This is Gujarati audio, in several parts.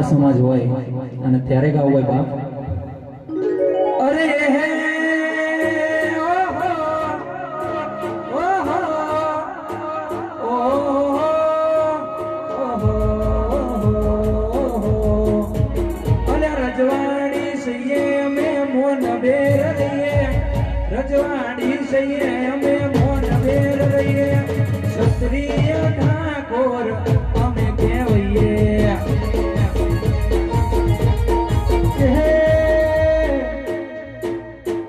સમાજ હોય અને ત્યારે ગાવું હોય બાપ અરે હે રજવાડી સૈયે અમે મોન બેર રહીએ રજવાડી સૈયે અમે મોન બેર રહીએ ક્ષત્રિય ઠાકોર અમે કહેવાઈએ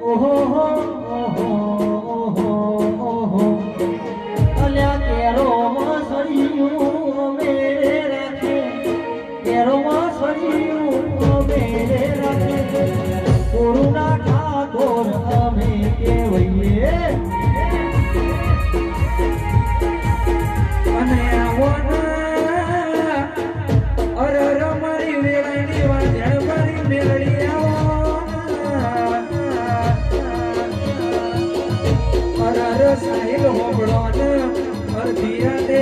ઓહો ઓહો ઓહો ઓહો અલ્યા કેરો માં સળિયું અમે રાખે કેરો માં સળિયું કોરુના ઠાકોર અમે કહેવાઈએ અને આવોના અરર મારી વેળાની વાજણ મારી મેળડી આવોના અરર સાહિલ હોબળો ને અરધી રાતે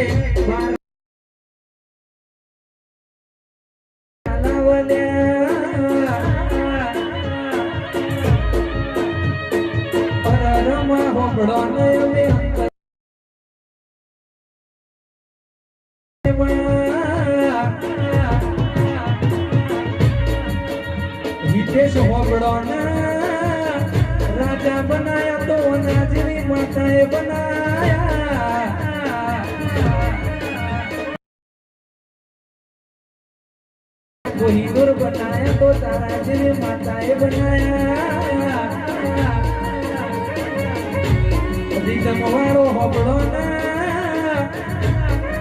રાજા બનાયા તો નાજરી માતાએ બનાયા કોહિનૂર બનાયા તો તારા જેવી માતાએ બનાયા જમવાળો હોબળો ના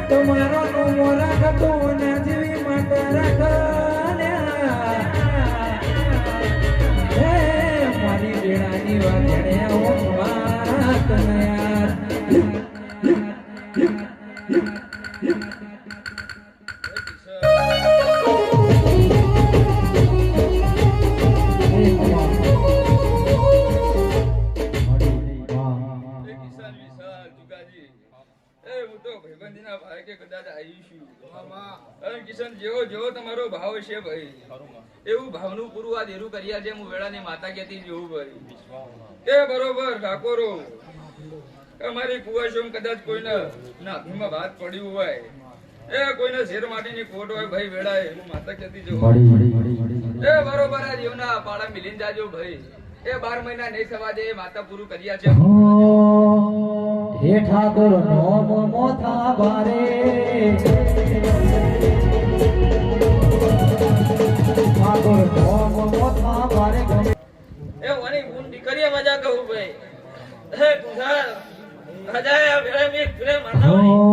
તમારો નો મોરા હતો ના જેવી માતા રાખલ્યા હે મારી વેળાની વાજણે આવો વાત યાર કિશન જેવો જેવો તમારો ભાવ છે ભાઈ એવું ભાવનું પૂરું આ દેરું કર્યા છે હું વેળાની માતા કહેતી જેવું ભાઈ એ બરોબર ઠાકોરો અમારી કુવાશોમ કદાચ કોઈને નાથમાં વાત પડ્યું હોય એ કોઈને શેર માટીની ખોટ હોય ભાઈ વેળાએ હું માતા કહેતી જેવું એ બરોબર આ દેવના પાડા મિલીને જાજો ભાઈ એ 12 મહિના નહીં થવા દે માતા પૂરું કર્યા છે હે ઠાકોર નોમ મોથા બારે ઠાકોર નોમ મોથા બારે એ વણી ગુણ દીકરીએ મજા કહું ભાઈ હે તુષાર રાજા આ વેળે મે પ્રેમ માનવ